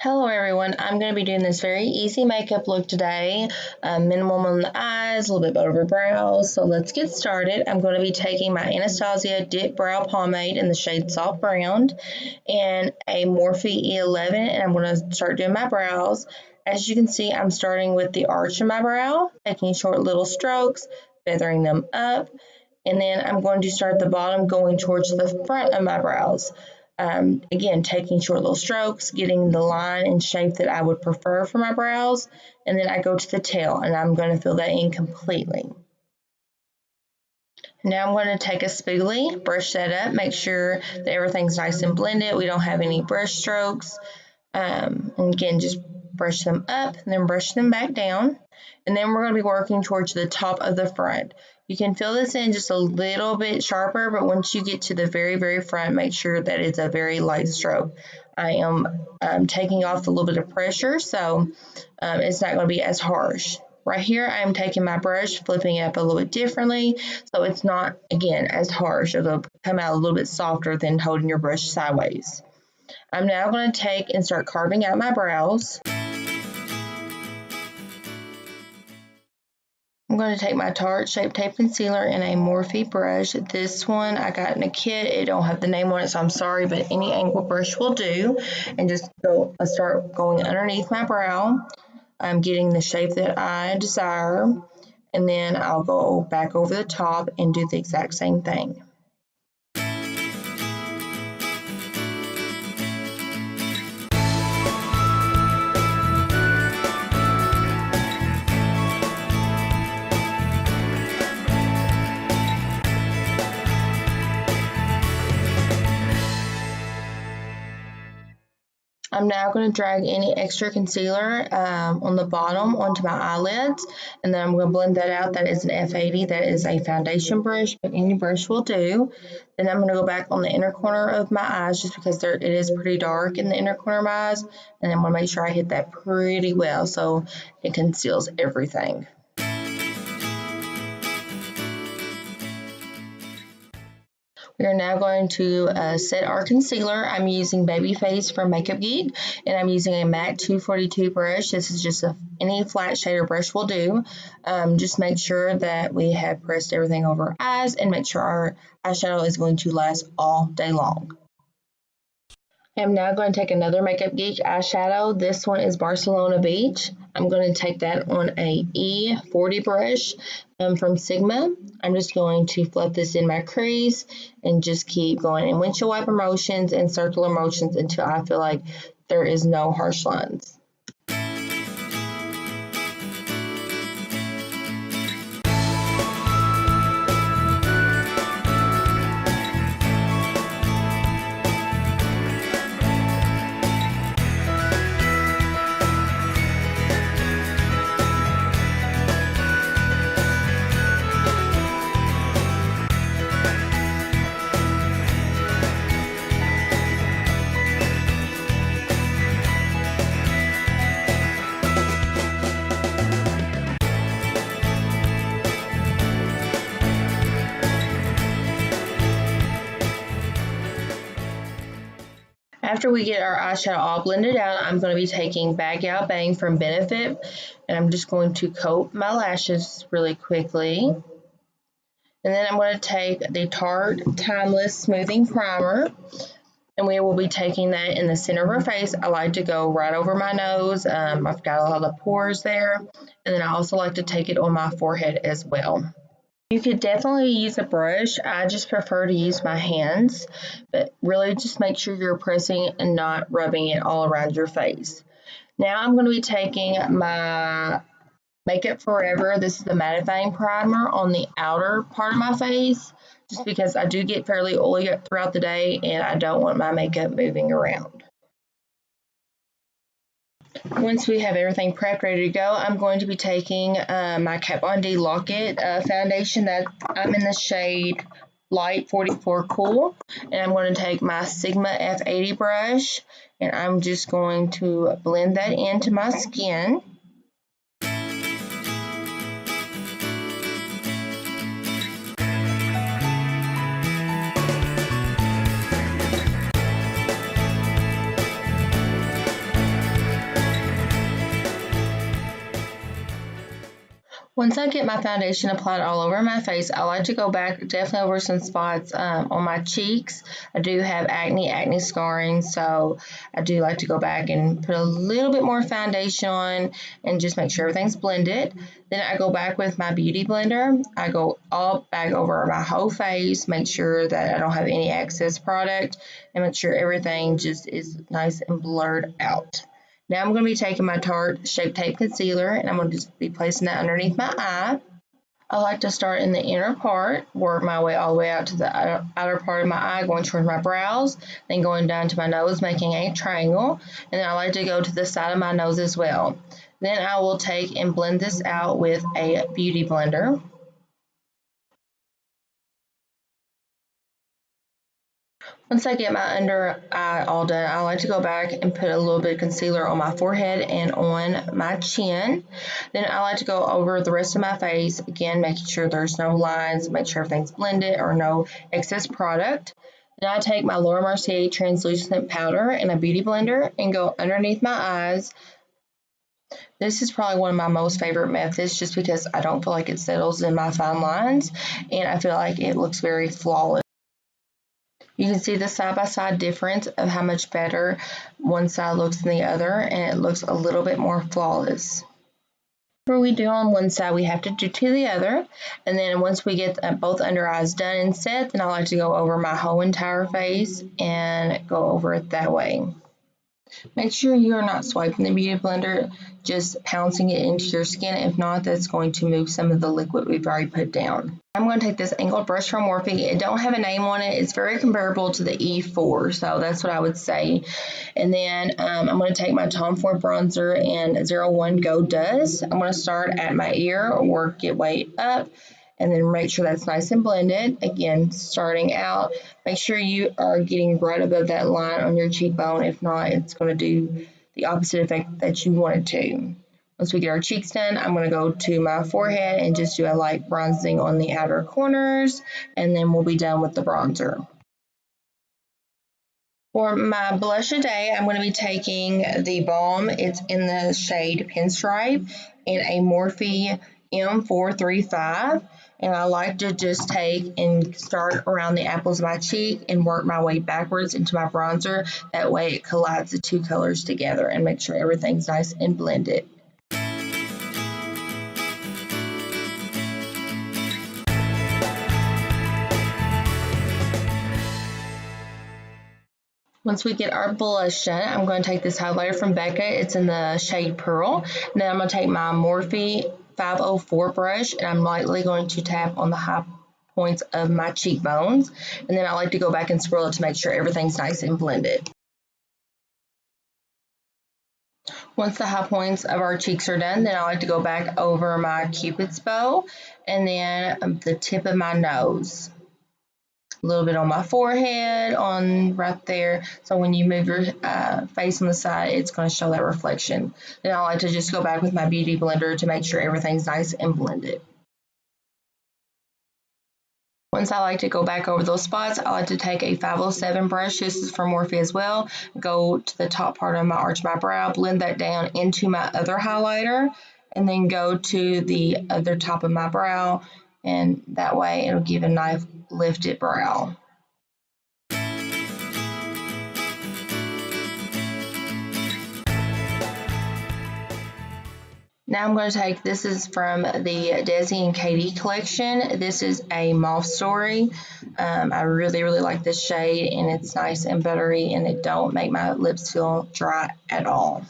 Hello everyone, I'm going to be doing this very easy makeup look today, minimum on the eyes, a little bit over brows, so let's get started. I'm going to be taking my Anastasia Dip Brow Pomade in the shade Soft Brown and a Morphe E11, and I'm going to start doing my brows. As you can see, I'm starting with the arch of my brow, taking short little strokes, feathering them up, and then I'm going to start at the bottom going towards the front of my brows. Again, taking short little strokes, getting the line and shape that I would prefer for my brows, and then I go to the tail and I'm going to fill that in completely. Now I'm going to take a spoolie, brush that up, make sure that everything's nice and blended, we don't have any brush strokes, and again just brush them up and then brush them back down, and then we're going to be working towards the top of the front. You can fill this in just a little bit sharper, but once you get to the very front, make sure that it's a very light stroke. I am taking off a little bit of pressure, so it's not going to be as harsh. Right here, I am taking my brush, flipping it up a little bit differently, so it's not, again, as harsh. It'll come out a little bit softer than holding your brush sideways. I'm now going to take and start carving out my brows. I'm going to take my Tarte Shape Tape Concealer in a Morphe brush. This one I got in a kit. It don't have the name on it, so I'm sorry, but any angle brush will do. And just start going underneath my brow. I'm getting the shape that I desire. And then I'll go back over the top and do the exact same thing. I'm now going to drag any extra concealer on the bottom onto my eyelids, and then I'm going to blend that out. That is an F80. That is a foundation brush, but any brush will do. Then I'm going to go back on the inner corner of my eyes just because it is pretty dark in the inner corner of my eyes, and I'm going to make sure I hit that pretty well so it conceals everything. We are now going to set our concealer. I'm using Babyface from Makeup Geek, and I'm using a MAC 242 brush. This is just any flat shader brush will do. Just make sure that we have pressed everything over our eyes and make sure our eyeshadow is going to last all day long. I'm now going to take another Makeup Geek eyeshadow. This one is Barcelona Beach. I'm going to take that on a E40 brush from Sigma. I'm just going to fluff this in my crease and just keep going in windshield wiper motions and circular motions until I feel like there is no harsh lines. After we get our eyeshadow all blended out, I'm going to be taking Bag Out Bang from Benefit, and I'm just going to coat my lashes really quickly. And then I'm going to take the Tarte Timeless Smoothing Primer, and we will be taking that in the center of our face. I like to go right over my nose. I've got a lot of pores there, and then I also like to take it on my forehead as well. You could definitely use a brush. I just prefer to use my hands, but really just make sure you're pressing and not rubbing it all around your face. Now I'm going to be taking my Makeup Forever. This is the mattifying primer on the outer part of my face, just because I do get fairly oily throughout the day and I don't want my makeup moving around. Once we have everything prepped, ready to go, I'm going to be taking my Kat Von D Lock-It foundation that I'm in the shade Light 44 Cool. And I'm going to take my Sigma F80 brush, and I'm just going to blend that into my skin. Once I get my foundation applied all over my face, I like to go back definitely over some spots on my cheeks. I do have acne scarring, so I do like to go back and put a little bit more foundation on and just make sure everything's blended. Then I go back with my beauty blender. I go all back over my whole face, make sure that I don't have any excess product, and make sure everything just is nice and blurred out. Now I'm going to be taking my Tarte Shape Tape Concealer and I'm going to just be placing that underneath my eye. I like to start in the inner part, work my way all the way out to the outer part of my eye, going towards my brows, then going down to my nose, making a triangle, and then I like to go to the side of my nose as well. Then I will take and blend this out with a beauty blender. Once I get my under eye all done, I like to go back and put a little bit of concealer on my forehead and on my chin. Then I like to go over the rest of my face, again, making sure there's no lines, make sure everything's blended or no excess product. Then I take my Laura Mercier translucent powder in a beauty blender and go underneath my eyes. This is probably one of my most favorite methods just because I don't feel like it settles in my fine lines and I feel like it looks very flawless. You can see the side-by-side difference of how much better one side looks than the other, and it looks a little bit more flawless. Whatever we do on one side, we have to do to the other, and then once we get both under eyes done and set, then I like to go over my whole entire face and go over it that way. Make sure you are not swiping the beauty blender, just pouncing it into your skin. If not, that's going to move some of the liquid we've already put down. I'm going to take this angled brush from Morphe. It don't have a name on it. It's very comparable to the E4, so that's what I would say. And then I'm going to take my Tom Ford bronzer in 01 Go Dust. I'm going to start at my ear, work it way up, and then make sure that's nice and blended. Again, starting out, make sure you are getting right above that line on your cheekbone. If not, it's going to do the opposite effect that you want it to. Once we get our cheeks done, I'm going to go to my forehead and just do a light bronzing on the outer corners, and then we'll be done with the bronzer. For my blush a day, I'm going to be taking the Balm. It's in the shade Pinstripe in a Morphe M435. And I like to just take and start around the apples of my cheek and work my way backwards into my bronzer. That way it collides the two colors together and make sure everything's nice and blended. Once we get our blush done, I'm going to take this highlighter from Becca. It's in the shade Pearl. And then I'm going to take my Morphe 504 brush and I'm lightly going to tap on the high points of my cheekbones. And then I like to go back and swirl it to make sure everything's nice and blended. Once the high points of our cheeks are done, then I like to go back over my Cupid's bow and then the tip of my nose. A little bit on my forehead, on right there. So when you move your face on the side, it's going to show that reflection. Then I like to just go back with my beauty blender to make sure everything's nice and blended. Once I like to go back over those spots, I like to take a 507 brush. This is from Morphe as well. Go to the top part of my arch of my brow, blend that down into my other highlighter, and then go to the other top of my brow, and that way it'll give a nice lifted brow. Now I'm going to take, this is from the Desi and Katie collection. This is a Mauve Story. I really like this shade, and it's nice and buttery, and it don't make my lips feel dry at all.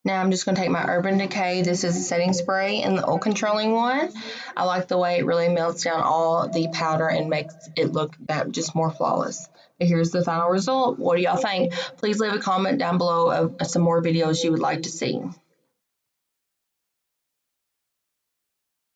Now I'm just going to take my Urban Decay. This is a setting spray in the oil controlling one. I like the way it really melts down all the powder and makes it look that just more flawless. But here's the final result. What do y'all think? Please leave a comment down below of some more videos you would like to see.